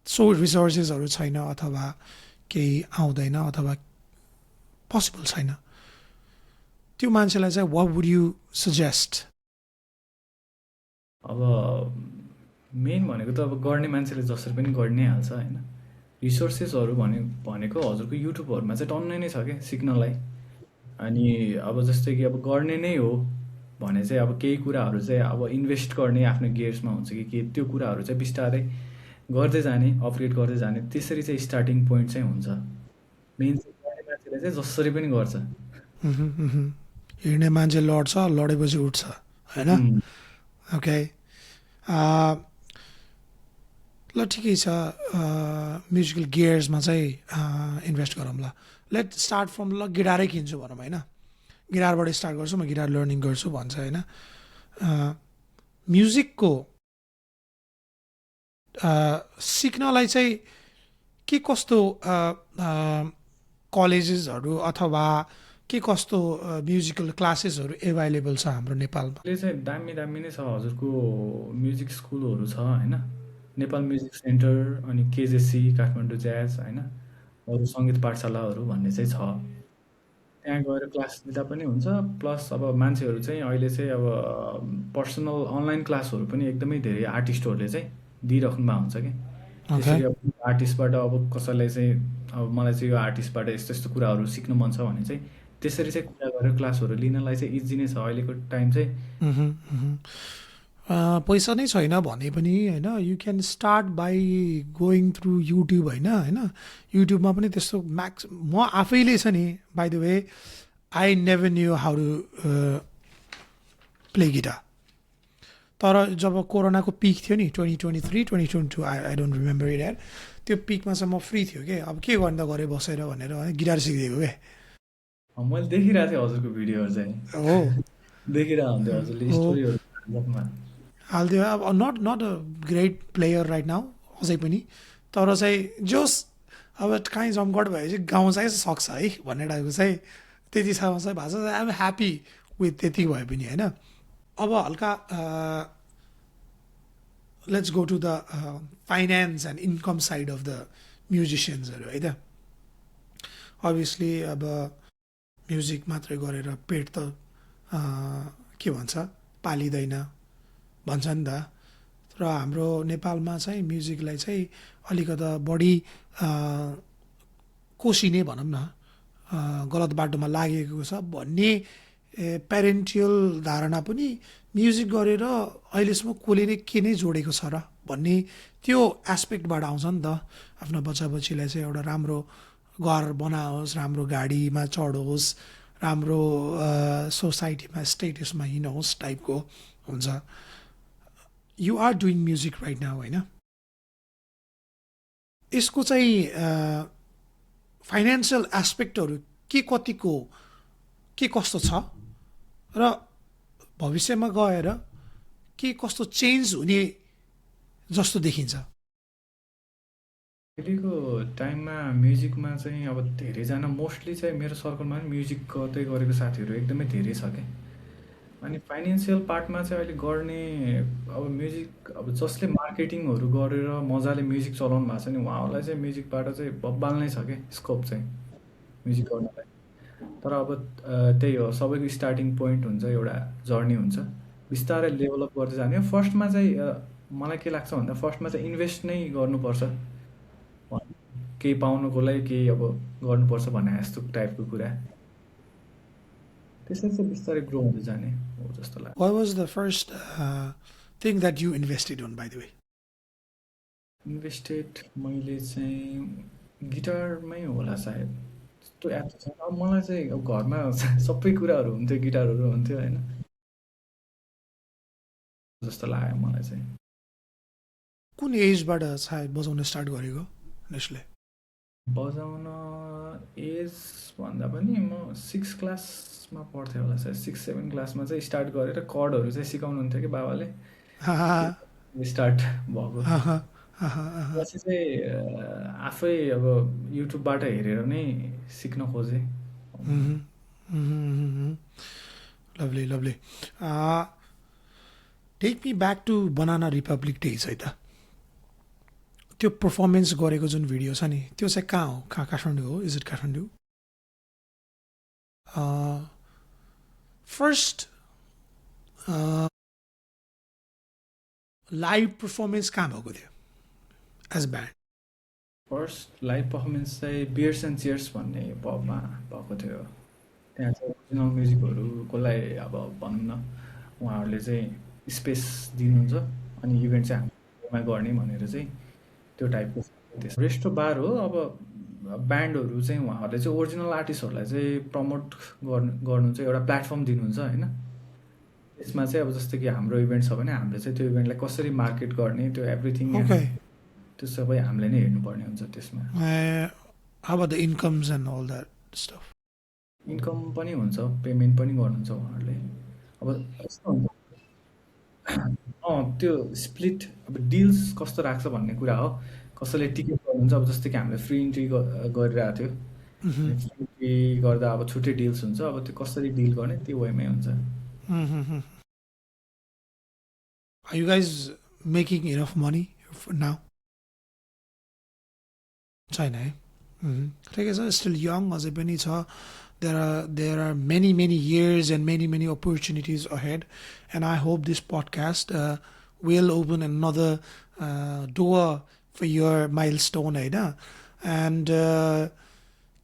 सो रिसोर्सेसहरू छैन, अथवा केही आउँदैन, अथवा पोसिबल छैन, त्यो मान्छेलाई चाहिँ वाट वुड यु सजेस्ट? अब मेन भनेको त अब गर्ने मान्छेले जसरी पनि गरि नै हाल्छ होइन। रिसोर्सेसहरू भनेको हजुरको युट्युबहरूमा चाहिँ टन्नै नै छ क्या सिक्नलाई। अनि अब जस्तै कि अब गर्ने नै हो भने चाहिँ अब केही कुराहरू चाहिँ अब इन्भेस्ट गर्ने आफ्नो गियर्समा हुन्छ कि के, त्यो कुराहरू चाहिँ बिस्तारै गर्दै जाने, अपग्रेड गर्दै जाने, त्यसरी चाहिँ स्टार्टिङ पोइन्ट चाहिँ हुन्छ। मेन चाहिँ गर्ने मान्छेले चाहिँ जसरी पनि गर्छ। हिँड्ने मान्छे लड्छ, लडेपछि उठ्छ होइन। ओके, ल ठिकै छ, म्युजिकल गियर्समा चाहिँ इन्भेस्ट गरौँ ल। लेट स्टार्ट फ्रम, ल गिटारै किन्छु भनौँ होइन, गिटारबाट स्टार्ट गर्छु, म गिटार लर्निङ गर्छु भन्छ होइन। म्युजिकको सिक्नलाई चाहिँ के कस्तो कलेजेसहरू अथवा के कस्तो म्युजिकल क्लासेसहरू एभाइलेबल छ हाम्रो नेपालमा? अहिले चाहिँ दामी दामी नै छ हजुरको म्युजिक स्कुलहरू छ होइन। नेपाल म्युजिक सेन्टर, अनि केजेसी काठमाडौँ ज्याज होइन, अरू सङ्गीत पाठशालाहरू भन्ने चाहिँ छ। त्यहाँ गएर क्लास लिँदा पनि हुन्छ। प्लस अब मान्छेहरू चाहिँ अहिले चाहिँ अब पर्सनल अनलाइन क्लासहरू पनि एकदमै धेरै आर्टिस्टहरूले चाहिँ दिइराख्नु भएको हुन्छ कि। त्यसरी अब आर्टिस्टबाट अब कसैलाई चाहिँ अब मलाई चाहिँ यो आर्टिस्टबाट यस्तो यस्तो कुराहरू सिक्नु मन छ भने चाहिँ त्यसरी चाहिँ कुरा गरेर क्लासहरू लिनलाई चाहिँ इजी नै छ अहिलेको टाइम चाहिँ। पैसा नै छैन भने पनि होइन, you can start by going through YouTube होइन। युट्युबमा पनि त्यस्तो म्याक्स, म आफैले छ नि by the way, I never knew how to play guitar. तर जब कोरोनाको पिक थियो नि 2023 2022, आई डोन्ट रिमेम्बर इट यार, त्यो पिकमा चाहिँ म फ्री थियो कि, अब के गर्दा गरेँ बसेर भनेर गिटार सिकिदिएको क्या। मैले देखिरहेको थिएँ हजुरको भिडियोहरू चाहिँ, हो देखिरहेको हुन्थ्यो हजुरले स्टोरीहरू हाल्थ्यो। अब not a great player right now अझै पनि, तर चाहिँ जोस अब कहीँ जमघट भएपछि गाउँ चाहिँ सक्छ है भन्ने टाइपको चाहिँ त्यतिसम्म चाहिँ भएको छ। आइ एम ह्याप्पी विथ त्यति भए पनि होइन। अब हल्का let's go to the finance and income side of the म्युजिसियन्सहरू है त। अभियसली अब म्युजिक मात्रै गरेर पेट त के भन्छ पालिँदैन भन्छ नि त। र हाम्रो नेपालमा चाहिँ म्युजिकलाई चाहिँ अलिकता बढी कोसिने भनौँ न, गलत बाटोमा लागेको छ भन्ने प्यारेन्टियल धारणा पनि म्युजिक गरेर अहिलेसम्म कसले नै के नै जोडेको छ र भन्ने त्यो एस्पेक्टबाट आउँछ नि त। आफ्नो बच्चा बच्चीलाई चाहिँ एउटा राम्रो घर बनाओस्, राम्रो गाडीमा चढोस्, राम्रो सोसाइटीमा स्टेटसमा हिँडोस् टाइपको हुन्छ। You are doing music right now होइन, यसको चाहिँ फाइनेन्सियल एस्पेक्टहरू के कतिको के कस्तो छ र भविष्यमा गएर के कस्तो चेन्ज हुने जस्तो देखिन्छ? अहिलेको टाइममा म्युजिकमा चाहिँ अब धेरैजना, मोस्टली चाहिँ मेरो सर्कलमा पनि म्युजिक गर्दै गरेको साथीहरू एकदमै धेरै छ क्या। अनि फाइनेन्सियल पार्टमा चाहिँ अहिले गर्ने अब म्युजिक, अब जसले मार्केटिङहरू गरेर मजाले म्युजिक चलाउनु भएको छ नि उहाँहरूलाई चाहिँ म्युजिकबाट चाहिँ बब्बाल नै छ क्या स्कोप चाहिँ म्युजिक गर्नलाई। तर अब त्यही हो, सबैको स्टार्टिङ पोइन्ट हुन्छ, एउटा जर्नी हुन्छ, बिस्तारै डेभलप गर्दै जाने हो। फर्स्टमा चाहिँ मलाई के लाग्छ भन्दा फर्स्टमा चाहिँ इन्भेस्ट नै गर्नुपर्छ, केही पाउनुको लागि केही अब गर्नुपर्छ भन्ने जस्तो टाइपको कुरा। त्यसरी चाहिँ बिस्तारै ग्रो हुँदै जाने हो जस्तो लाग्छ। What was the first thing that you invested on, by the way? Invested मैले चाहिँ गिटारमै होला सायद, त्यस्तो याद त छैन। अब मलाई चाहिँ अब घरमा सबै कुराहरू हुन्थ्यो, गिटारहरू हुन्थ्यो होइन, जस्तो लाग्यो मलाई चाहिँ। कुन एजबाट सायद बजाउन स्टार्ट गरेको नेस्ले? बजाउन एज भन्दा पनि म 6 क्लासमा पढ्थेँ होला सायद, 6-7 क्लासमा चाहिँ स्टार्ट गरेर कर्डहरू चाहिँ सिकाउनुहुन्थ्यो कि बाबाले, हा हा स्टार्ट भएको। हा हा हा हा हा। पछि चाहिँ आफै अब युट्युबबाट हेरेर नै सिक्न खोजेँ। Lovely, lovely. Take me back to Banana Republic days है त। त्यो पर्फर्मेन्स गरेको जुन भिडियो छ नि त्यो चाहिँ कहाँ हो? कहाँ काठमाडौँ हो? Is it Kathmandu? First live performance कहाँ भएको थियो as band? First live performance चाहिँ बियर्स एन्ड चियर्स भन्ने पबमा भएको थियो। त्यहाँ चाहिँ ओरिजिनल म्युजिकहरू कसलाई अब भनौँ न, उहाँहरूले चाहिँ स्पेस दिनुहुन्छ अनि इभेन्ट चाहिँ हाम्रोमा गर्ने भनेर चाहिँ त्यो टाइपको त्यस रेस्टो बार हो। अब ब्यान्डहरू चाहिँ उहाँहरूले चाहिँ ओरिजिनल आर्टिस्टहरूलाई चाहिँ प्रमोट गर्नु चाहिँ एउटा प्लेटफर्म दिनुहुन्छ होइन। त्यसमा चाहिँ अब जस्तो कि हाम्रो इभेन्ट छ भने हामीले चाहिँ त्यो इभेन्टलाई कसरी मार्केट गर्ने, त्यो एभ्रिथिङ ओके। त्यो सबै हामीले नै हेर्नुपर्ने हुन्छ त्यसमा। How about the incomes and all that stuff? Income पनि हुन्छ, पेमेन्ट पनि गर्नुहुन्छ उहाँहरूले। अब यस्तो हुन्छ त्यो स्प्लिट अब डिल्स कस्तो राख्छ भन्ने कुरा हो। कसैले टिकट गर्नुहुन्छ, अब जस्तो कि हामीले फ्री इन्ट्री गरिरहेको थियो, फ्री इन्ट्री गर्दा अब छुट्टै डिल्स हुन्छ। अब त्यो कसरी डिल गर्ने त्यो वेमै हुन्छ। Are you guys making enough money now? छैन है? ठिकै छ, स्टिल यङ, अझै पनि छ। There are many years and many opportunities ahead, and I hope this podcast will open another door for your milestone होइन। and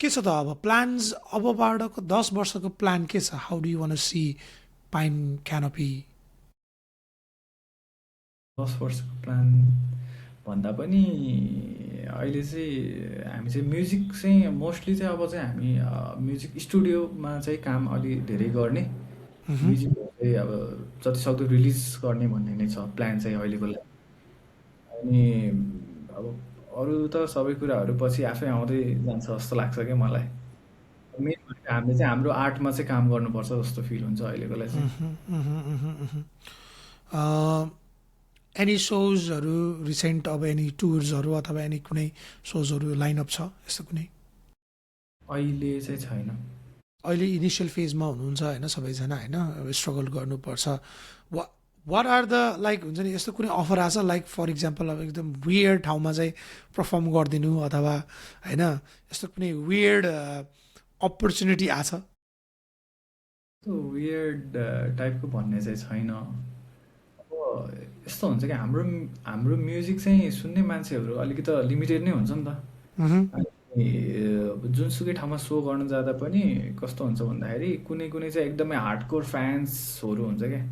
के छ त अब प्लान्स अबबाटको 10 वर्षको प्लान के छ? How do you want see Pine Canopy? 10 वर्षको प्लान भन्दा पनि अहिले चाहिँ हामी चाहिँ म्युजिक चाहिँ मोस्टली चाहिँ अब चाहिँ हामी म्युजिक स्टुडियोमा चाहिँ काम अलि धेरै गर्ने, म्युजिकहरू चाहिँ अब जतिसक्दो रिलिज गर्ने भन्ने नै छ प्लान चाहिँ अहिलेको लागि। अनि अब अरू त सबै कुराहरू पछि आफै आउँदै जान्छ जस्तो लाग्छ क्या मलाई। मेन भनेको हामीले चाहिँ हाम्रो आर्टमा चाहिँ काम गर्नुपर्छ जस्तो फिल हुन्छ अहिलेको लागि चाहिँ। एनी सोजहरू रिसेन्ट, अब एनी टुर्सहरू अथवा एनी कुनै सोजहरू लाइनअप छ यस्तो कुनै? अहिले चाहिँ छैन। अहिले इनिसियल फेजमा हुनुहुन्छ होइन सबैजना होइन, स्ट्रगल गर्नुपर्छ। वाट आर द लाइक हुन्छ नि यस्तो कुनै अफर आछ लाइक फर इक्जाम्पल अब एकदम वियर्ड ठाउँमा चाहिँ पर्फर्म गरिदिनु अथवा होइन यस्तो कुनै वियर्ड अपर्च्युनिटी आछ? त्यो वियर्ड टाइपको भन्ने चाहिँ छैन। अब यस्तो हुन्छ कि हाम्रो हाम्रो म्युजिक चाहिँ सुन्ने मान्छेहरू अलिकति लिमिटेड नै हुन्छ नि त। अनि अब जुनसुकै ठाउँमा सो गर्न जाँदा पनि कस्तो हुन्छ भन्दाखेरि कुनै कुनै चाहिँ एकदमै हार्डकोर फ्यान्सहरू हुन्छ क्या,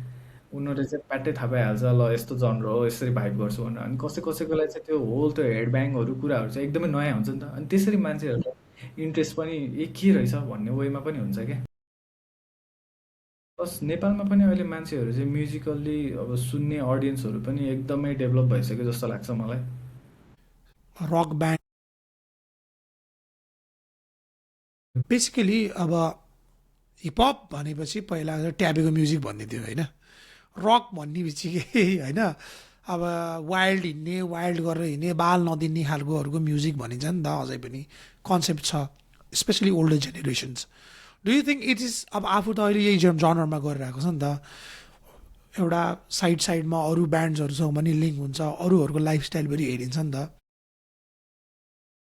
उनीहरूले चाहिँ प्याट्टै थाहा पाइहाल्छ ल यस्तो जनर हो यसरी भाइब गर्छु भनेर। अनि कसैकोलाई चाहिँ त्यो होल त्यो हेडब्याङहरू कुराहरू चाहिँ एकदमै नयाँ हुन्छ नि त। अनि त्यसरी मान्छेहरूलाई इन्ट्रेस्ट पनि के रहेछ भन्ने वेमा पनि हुन्छ क्या। प्लस नेपालमा पनि अहिले मान्छेहरू चाहिँ म्युजिकल्ली अब सुन्ने अडियन्सहरू पनि एकदमै डेभलप भइसक्यो जस्तो लाग्छ मलाई। रक ब्यान्ड बेसिकली अब हिपहप भनेपछि पहिला ट्याबेको म्युजिक भन्ने थियो होइन, रक भन्ने बित्तिकै होइन अब वाइल्ड हिँड्ने, वाइल्ड गरेर हिँड्ने, बाल नदिने खालकोहरूको म्युजिक भनिन्छ नि त। अझै पनि कन्सेप्ट छ specially older generations. Do you think it is अब आफू त अहिले यही जनरमा गरिरहेको छ नि त, एउटा साइडमा अरू ब्यान्ड्सहरूसँग पनि लिङ्क हुन्छ, अरूहरूको लाइफस्टाइल पनि हेरिन्छ नि त।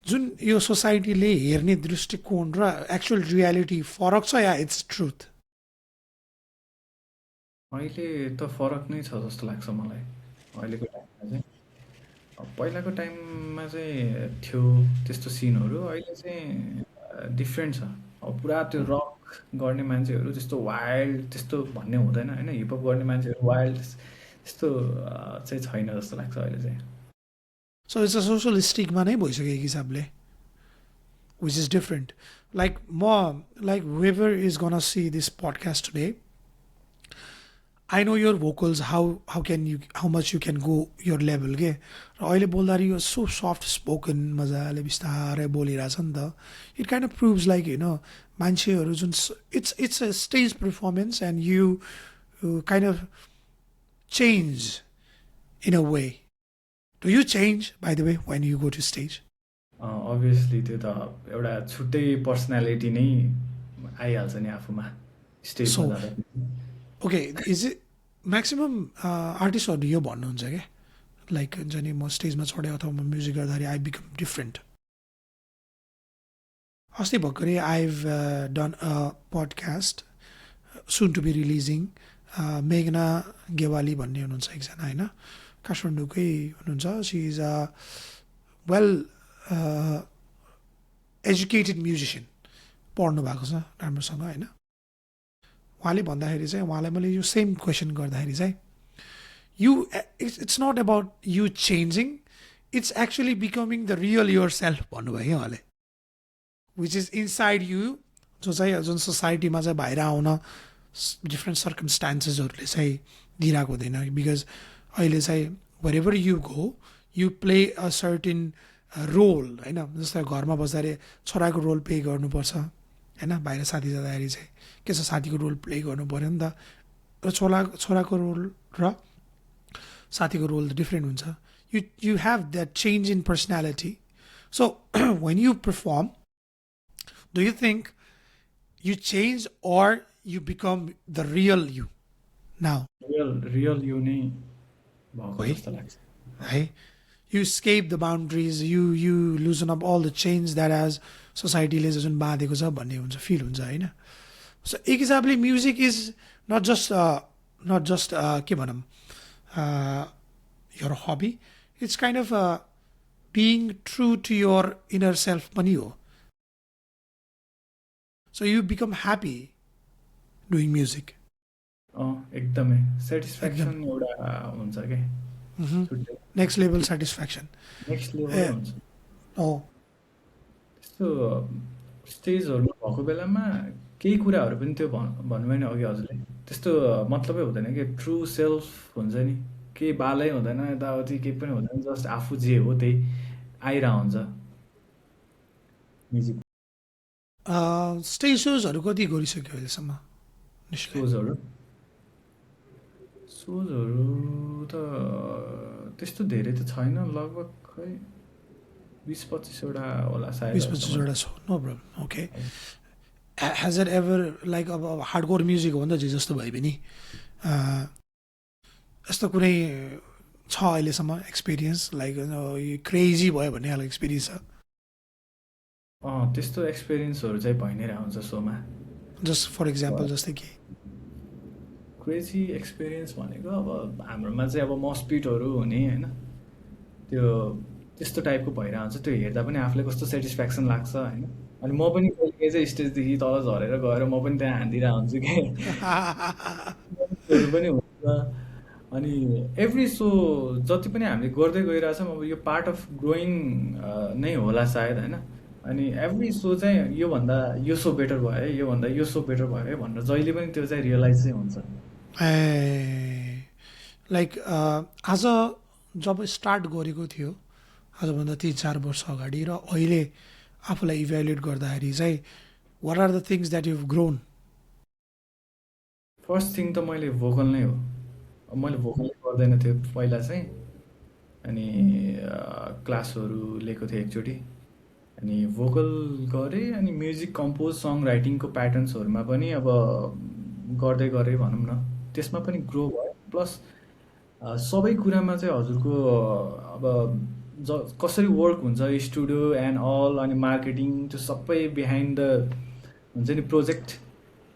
जुन यो सोसाइटीले हेर्ने दृष्टिकोण र एक्चुअल रियालिटी फरक छ या इट्स ट्रुथ? अहिले त फरक नै छ जस्तो लाग्छ मलाई अहिलेको टाइममा चाहिँ। अब पहिलाको टाइममा चाहिँ थियो त्यस्तो सिनहरू, अहिले चाहिँ डिफ्रेन्ट छ। अब पुरा त्यो रक गर्ने मान्छेहरू त्यस्तो वाइल्ड त्यस्तो भन्ने हुँदैन होइन, हिपहप गर्ने मान्छेहरू वाइल्ड त्यस्तो चाहिँ छैन जस्तो लाग्छ अहिले चाहिँ। So it's a social stigma नै भइसक्यो एक हिसाबले, which is different. Like more, like whoever is gonna see this podcast today, I know your vocals, how much you can go your level के र अहिले बोल्दाखेरि यो सो सफ्ट स्पोकन मजाले बिस्तारै बोलिरहेछ नि त, it kind of proves like होइन मान्छेहरू जुन it's a stage performance and you kind of change in a way. Do you change by the way when you go to stage? Obviously त्यो त एउटा छुट्टै पर्सनालिटी नै आइहाल्छ नि आफूमा स्टेजमा So- जाँदा। ओके, इज इट म्याक्सिमम् आर्टिस्टहरू यो भन्नुहुन्छ क्या, लाइक हुन्छ नि म स्टेजमा चढेँ अथवा म म्युजिक गर्दाखेरि आई बिकम डिफ्रेन्ट. अस्ति भर्खरै I have done a podcast soon to be releasing. मेघना गेवाली भन्ने हुनुहुन्छ एकजना होइन, काठमाडौँकै हुनुहुन्छ. She is a well educated musician, पढ्नु भएको छ राम्रोसँग होइन. उहाँले भन्दाखेरि चाहिँ उहाँलाई मैले यो सेम क्वेसन गर्दाखेरि चाहिँ it's not about you changing, it's actually becoming the real your self भन्नुभयो क्या उहाँले, विच इज इनसाइड यु, जो चाहिँ जुन सोसाइटीमा चाहिँ बाहिर आउन डिफ्रेन्ट सर्कमस्टान्सेसहरूले चाहिँ दिइरहेको हुँदैन. बिकज अहिले चाहिँ wherever you go you play a certain role होइन. जस्तै घरमा बस्दाखेरि छोराको रोल प्ले गर्नुपर्छ होइन, बाहिर साथी जाँदाखेरि चाहिँ के छ साथीको रोल प्ले गर्नु पऱ्यो नि त. र छोराको रोल र साथीको रोल डिफ्रेन्ट हुन्छ. You have that change in personality. So when you perform, do you think you change or you become the real you now? Real यो नै भएको है? जस्तो लाग्छ। है, you escape the boundaries, you loosen up all the chains that has सोसाइटीले जुन बाँधेको छ भन्ने हुन्छ, फिल हुन्छ होइन. सो एक हिसाबले म्युजिक इज नट जस्ट के भनौँ your hobby, it's kind of being true to your inner self पनि हो. So you become happy doing music. एकदमै सेटिस्फ्याक्सन एउटा हुन्छ क्या, छुट्टै Next level satisfaction. Next level हुन्छ। Oh, त्यस्तो स्टेजहरूमा भएको बेलामा केही कुराहरू पनि त्यो भन्नुभयो नि अघि हजुरले, त्यस्तो मतलबै हुँदैन कि ट्रु सेल्फ हुन्छ नि, केही बालै हुँदैन यताउति केही पनि हुँदैन, जस्ट आफू जे हो त्यही आइरहेको हुन्छ म्युजिक। स्टेज सोजहरू कति गरिसक्यो अहिलेसम्म निश्चय? सोजहरू त त्यस्तो धेरै त छैन, लगभग खै 20-25 होला सायद। 20-25 छ, no problem. Okay, has it ever like अब हार्डकोर म्युजिक हो नि त जे जस्तो भए पनि यस्तो कुनै छ अहिलेसम्म एक्सपिरियन्स लाइक क्रेजी भयो भन्ने खालको एक्सपिरियन्स छ? त्यस्तो एक्सपिरियन्सहरू चाहिँ भइ नै रहन्छ सोमा। जस्ट फर इक्जाम्पल जस्तै कि क्रेजी एक्सपिरियन्स भनेको अब हाम्रोमा चाहिँ अब मस्पिटहरू हुने होइन, त्यो त्यस्तो टाइपको भइरहेको हुन्छ, त्यो हेर्दा पनि आफूलाई कस्तो सेटिस्फ्याक्सन लाग्छ होइन। अनि म पनि कहिले चाहिँ स्टेजदेखि तल झरेर गएर म पनि त्यहाँ हानिदिरहेको हुन्छु कि त्योहरू पनि हुन्छ। अनि एभ्री सो जति पनि हामीले गर्दै गइरहेछौँ अब यो पार्ट अफ ग्रोइङ नै होला सायद होइन। अनि एभ्री सो चाहिँ योभन्दा यो सो बेटर भयो है, योभन्दा यो सो बेटर भयो है भनेर जहिले पनि त्यो चाहिँ रियलाइज चाहिँ हुन्छ। लाइक आज जब स्टार्ट गरेको थियो आजभन्दा 3-4 वर्ष अगाडि र अहिले आफूलाई इभ्यालुएट गर्दाखेरि चाहिँ what are the things that you've grown? First thing त मैले भोकल नै हो, मैले भोकल गर्दैन थिएँ पहिला चाहिँ। अनि क्लासहरू लिएको थिएँ एकचोटि, अनि भोकल गरेँ, अनि म्युजिक कम्पोज सङ राइटिङको प्याटर्न्सहरूमा पनि अब गर्दै गरेँ भनौँ न, त्यसमा पनि ग्रो भयो। प्लस सबै कुरामा चाहिँ हजुरको अब कसरी वर्क हुन्छ स्टुडियो एन्ड अल, अनि मार्केटिङ त्यो सबै बिहाइन्ड द हुन्छ नि प्रोजेक्ट,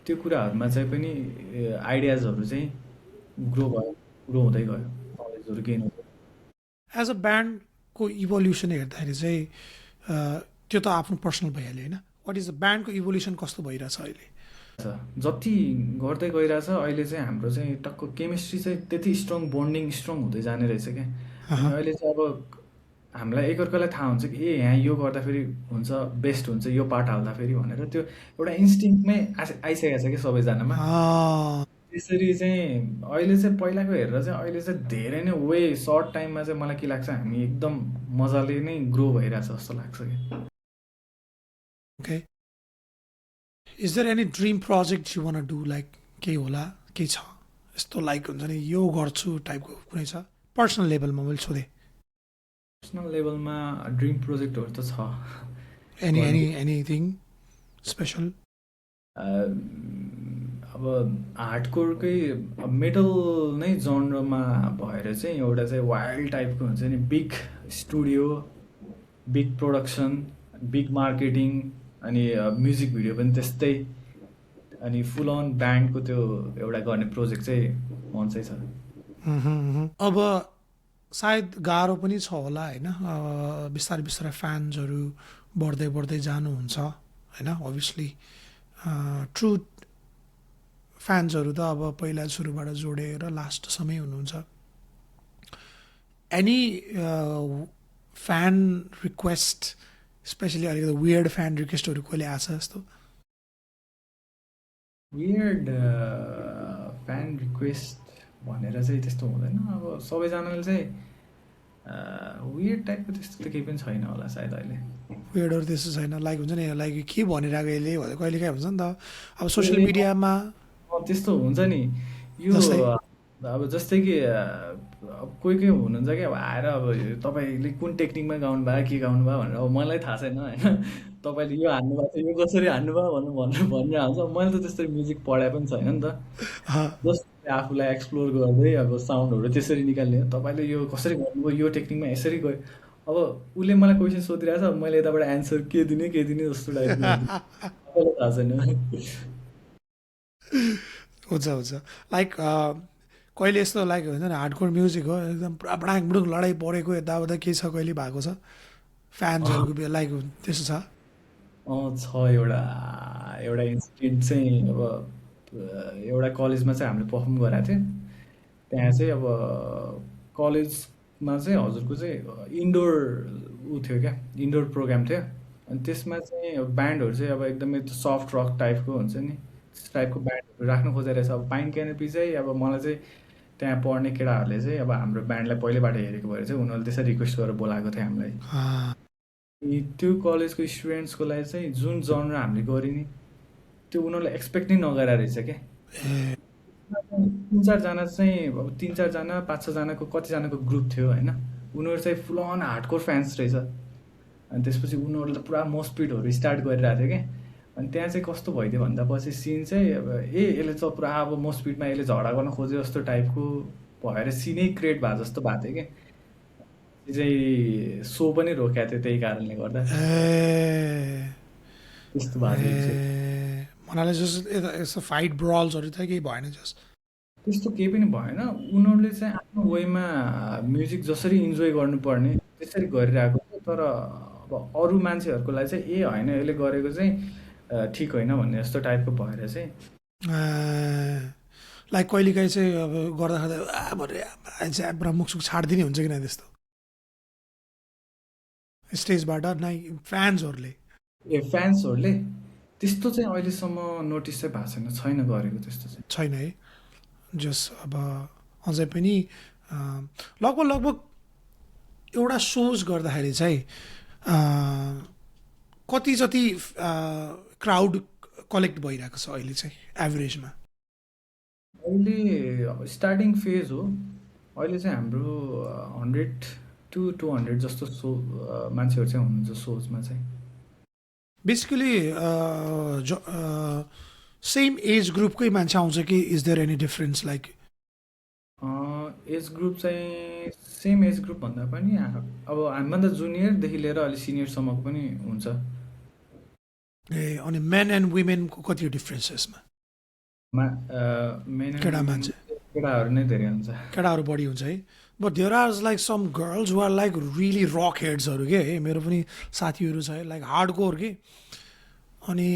त्यो कुराहरूमा चाहिँ पनि आइडियाजहरू चाहिँ ग्रो हुँदै गयो, नलेजहरू गेन हुँदै। एज अ ब्यान्डको इभोल्युसन हेर्दाखेरि चाहिँ त्यो त आफ्नो पर्सनल भइहाल्यो होइन, वाट इज द ब्यान्डको इभोल्युसन कस्तो भइरहेछ अहिले? जति गर्दै गइरहेछ अहिले चाहिँ हाम्रो चाहिँ टक्क केमिस्ट्री चाहिँ त्यति स्ट्रङ बन्डिङ स्ट्रङ हुँदै जाने रहेछ क्या। अनि अहँ, अहिले चाहिँ अब हामीलाई एकअर्कालाई थाहा हुन्छ कि ए यहाँ यो गर्दाखेरि हुन्छ बेस्ट हुन्छ यो पार्ट हाल्दाखेरि भनेर त्यो एउटा इन्स्टिङमै आइसकेको छ कि सबैजनामा। अँ, त्यसरी चाहिँ अहिले चाहिँ पहिलाको हेरेर चाहिँ अहिले चाहिँ धेरै नै वे सर्ट टाइममा चाहिँ मलाई के लाग्छ हामी एकदम मजाले नै ग्रो भइरहेछ जस्तो लाग्छ कि। Okay is there any dream project you want do like केही होला केही छ यस्तो लाइक हुन्छ नि यो गर्छु टाइपको कुनै छ पर्सनल लेभलमा मैले सोधेँ पर्सनल लेभलमा ड्रिम प्रोजेक्टहरू त छ एनी गर्नु। एनी एनिथिङ स्पेसल अब हार्डकोरकै मेटल नै जनरमा भएर चाहिँ एउटा चाहिँ वाइल्ड टाइपको हुन्छ नि big studio big production big marketing अनि म्युजिक भिडियो पनि त्यस्तै अनि फुल अन ब्यान्डको त्यो एउटा गर्ने प्रोजेक्ट चाहिँ मन चाहिँ छ। अब सायद गाह्रो पनि छ होला होइन बिस्तारै बिस्तारै फ्यान्सहरू बढ्दै बढ्दै जानुहुन्छ होइन अभियसली ट्रु फ्यान्सहरू त अब पहिला सुरुबाट जोडेर लास्टसम्मै हुनुहुन्छ एनी फ्यान रिक्वेस्ट स्पेसली अलिकति वियर्ड फ्यान रिक्वेस्टहरू कहिले आछ जस्तो वियर्ड फ्यान रिक्वेस्ट भनेर चाहिँ त्यस्तो हुँदैन अब सबैजनाले चाहिँ वियर्ड टाइपको त्यस्तो त केही पनि छैन होला सायद अहिले। वियर्डहरू त्यस्तो छैन लाइक हुन्छ नि लाइक के भनिरहेको यसले भनेर कहिले काहीँ हुन्छ नि त अब सोसियल ए मिडियामा त्यस्तो हुन्छ नि यो जस्तै अब जस्तै कि अब कोही कोही हुनुहुन्छ कि अब आएर अब तपाईँले कुन टेक्निकमा गाउनु भयो के गाउनु भयो भनेर अब मलाई थाहा छैन होइन तपाईँले यो हान्नु भएको छ यो कसरी हान्नु भयो भनेर भनेर भनिहाल्छ मैले त त्यसरी म्युजिक पढाए पनि छैन नि त अँ, जस्ट आफूलाई एक्सप्लोर गर्दै अब साउन्डहरू त्यसरी निकाल्ने हो तपाईँले यो कसरी गर्नुभयो यो टेक्निकमा यसरी गयो अब उसले मलाई क्वेसन सोधिरहेछ अब मैले यताबाट एन्सर के दिने जस्तो टाइपको तपाईँलाई थाहा छैन। हुन्छ हुन्छ लाइक कहिले यस्तो लाइक हुन्छ नि हार्डकोर म्युजिक हो एकदम पुरा बडाङ बुडुङ लडाइँ परेको यताउता केही छ कहिले भएको छ फ्यान्सहरूको लाइक त्यस्तो छ छ एउटा एउटा इन्सिडेन्ट चाहिँ अब एउटा कलेजमा चाहिँ हामीले पर्फर्म गराएको थियो त्यहाँ चाहिँ अब कलेजमा चाहिँ हजुरको चाहिँ इन्डोर ऊ थियो क्या इन्डोर प्रोग्राम थियो अनि त्यसमा चाहिँ ब्यान्डहरू चाहिँ अब एकदमै सफ्ट रक टाइपको हुन्छ नि त्यस टाइपको ब्यान्डहरू राख्नु खोजेको रहेछ अब पाइन क्यानोपी चाहिँ अब मलाई चाहिँ त्यहाँ पढ्ने केटाहरूले चाहिँ अब हाम्रो ब्यान्डलाई पहिल्यैबाट हेरेको भएर चाहिँ उनीहरूले त्यसरी रिक्वेस्ट गरेर बोलाएको थियो हामीलाई। अँ, त्यो कलेजको स्टुडेन्ट्सको लागि चाहिँ जुन जनर हामीले गऱ्यो नि त्यो उनीहरूले एक्सपेक्ट नै नगरेर रहेछ क्या। ए तिन चारजना चाहिँ अब तिन चारजना पाँच छजनाको कतिजनाको ग्रुप थियो होइन उनीहरू चाहिँ फुल अन हार्डकोर फ्यान्स रहेछ अनि त्यसपछि उनीहरूले त पुरा मोस्पिटहरू स्टार्ट गरिरहेको थियो क्या अनि त्यहाँ चाहिँ कस्तो भइदियो भन्दा पछि सिन चाहिँ अब यसले चाहिँ पुरा अब मोस्पिटमा यसले झगडा गर्न खोज्यो जस्तो टाइपको भएर सिनै क्रिएट भए जस्तो भएको थियो क्या त्यो चाहिँ सो पनि रोकेको थियो त्यही कारणले गर्दा ए त्यस्तो भएको थियो चाहिँ। ए मलाई जस्ट यस्तो फाइट ब्रल्सहरू थियो केही भएन जस्ट त्यस्तो केही पनि भएन उनीहरूले चाहिँ आफ्नो वेमा म्युजिक जसरी इन्जोय गर्नुपर्ने त्यसरी गरिरहेको थियो तर अब अरू मान्छेहरूको लागि चाहिँ ए होइन यसले गरेको चाहिँ ठिक होइन भन्ने जस्तो टाइपको भएर चाहिँ लाइक कहिलेकाहीँ चाहिँ अब गर्दा गर्दा भनेर चाहिँ पुरा मुखसुख छाडिदिने हुन्छ किन त्यस्तो स्टेजबाट नै फ्यान्सहरूले ए फ्यान्सहरूले त्यस्तो चाहिँ अहिलेसम्म नोटिस चाहिँ भएको छैन गरेको त्यस्तो चाहिँ। छैन है जस अब अझै पनि लगभग लगभग एउटा सोज गर्दाखेरि चाहिँ कति जति क्राउड कलेक्ट भइरहेको छ अहिले चाहिँ एभरेजमा अहिले स्टार्टिङ फेज हो अहिले चाहिँ हाम्रो 100 to 200 जस्तो मान्छेहरू चाहिँ हुनुहुन्छ सोजमा चाहिँ। बेसिकली सेम एज ग्रुपकै मान्छे आउँछ कि is there any difference like age group चाहिँ सेम एज ग्रुप भन्दा पनि अब हामीभन्दा जुनियरदेखि लिएर अलिक सिनियरसम्मको पनि हुन्छ। ए अनि मेन एन्ड वुमेनको कति डिफरेन्स यसमा मेन केटा मान्छे केटाहरू नै धेरै हुन्छ। केटाहरू बढी हुन्छ है but there are like some girls who are like really rock हेड्सहरू के है मेरो पनि साथीहरू छ है लाइक हार्ड कोर के अनि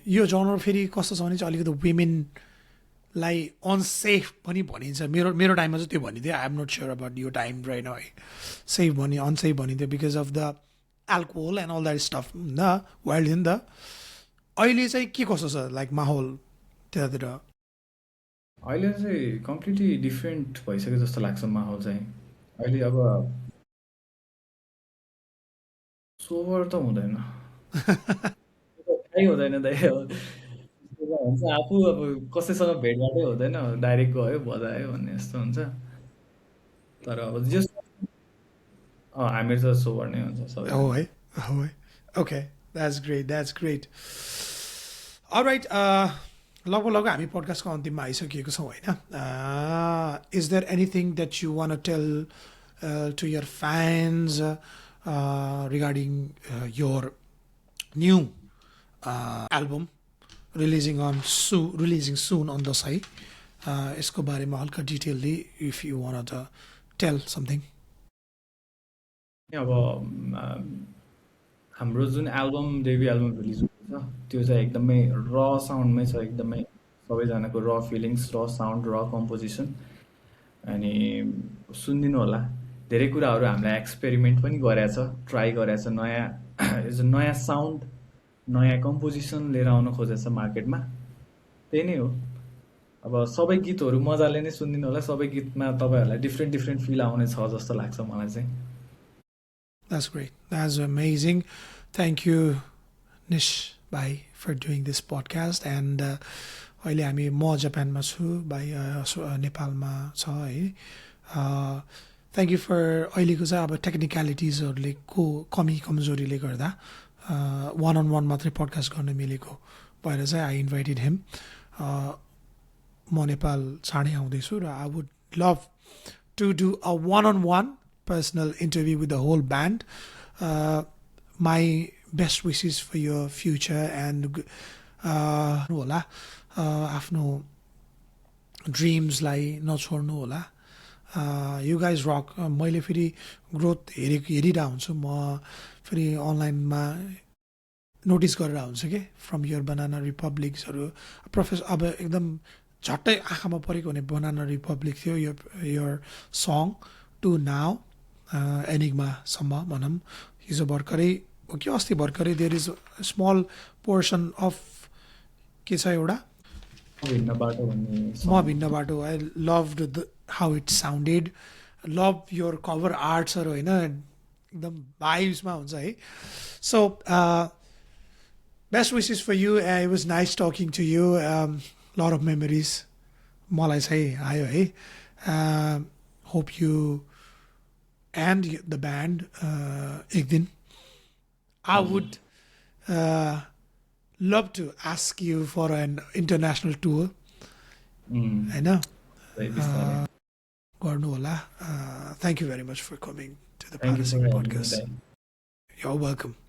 यो जनर फेरि कस्तो छ भने चाहिँ अलिकति वुमेनलाई अनसेफ पनि भनिन्छ मेरो मेरो टाइममा चाहिँ त्यो भनिन्थ्यो I am not sure about यो टाइम रहेन है सेफ भनि अनसेफ भनिन्थ्यो because of the alcohol and all that stuff होइन वाइल्ड नि त अहिले चाहिँ के कस्तो छ लाइक माहौल त्यतातिर अहिले चाहिँ कम्प्लिटली डिफ्रेन्ट भइसक्यो जस्तो लाग्छ माहौल चाहिँ। अहिले अब सोबर त हुँदैन, थाहै हुँदैन दाइ अब हुन्छ आफू अब कसैसँग भेटघाटै हुँदैन, डाइरेक्ट गयो बजायो भन्ने जस्तो हुन्छ। तर अब जस हामीहरू त सोबर नै हुन्छ हो सबैजना। है हो है ओके द्याट्स ग्रेट अलराइट लगभग लगभग हामी पडकास्टको अन्तिममा आइसकेको छौँ होइन is there anything that you want tell to your fans regarding your new album releasing soon on Dashain यसको बारेमा हल्का detailly if you want to tell something अब हाम्रो जुन एल्बम डेब्यू एल्बम रिलिज हुँदैछ त्यो चाहिँ एकदमै र साउन्डमै छ, एकदमै सबैजनाको र फिलिङ्स, र साउन्ड, र कम्पोजिसन। अनि सुनिदिनु होला, धेरै कुराहरू हामीलाई एक्सपेरिमेन्ट पनि गरेछ, ट्राई गरेछ, नयाँ साउन्ड, नयाँ कम्पोजिसन लिएर आउन खोजेछ मार्केटमा। त्यही नै हो। अब सबै गीतहरू मजाले नै सुनिदिनु होला, सबै गीतमा तपाईँहरूलाई डिफ्रेन्ट डिफ्रेन्ट फिल आउने छ जस्तो लाग्छ मलाई चाहिँ। That's great. That's amazing. Thank you, Nish, bhai, for doing this podcast. And अहिले हामी म जापानमा छु भाइ नेपालमा छ है थ्याङ्क यू फर अहिलेको चाहिँ अब टेक्निकलिटिजहरूले को कमी कमजोरीले गर्दा वान अन वान मात्रै पडकास्ट गर्न मिलेको भएर चाहिँ आई इन्भाइटेड हिम म नेपाल चाँडै आउँदैछु र I would love to do a one on one personal interview with the whole band. My best wishes for your future and होला आफ्नो ड्रिम्सलाई नछोड्नु होला यु गाइज रक मैले फेरि ग्रोथ हेरिरहेको हुन्छु म फेरि अनलाइनमा नोटिस गरेर हुन्छ कि फ्रम यर बनाना रिपब्लिक्सहरू अब एकदम झट्टै आँखामा परेको हुने बनाना रिपब्लिक थियो your song to now एनिग्मासम्म भनौँ हिजो भर्खरै कि अस्ति भर्खरै there is small portion of के छ एउटा म भिन्न बाटो I loved the how it sounded love your cover आर्ट्सहरू होइन एकदम भाइब्समा हुन्छ है so best wishes for you I was nice talking to you lot of memories मलाई चाहिँ आयो है hope you and the band Ekdin. I would love to ask you for an international tour. I know. Garnu होला. Thank you very much for coming to the Parasing podcast. You're welcome.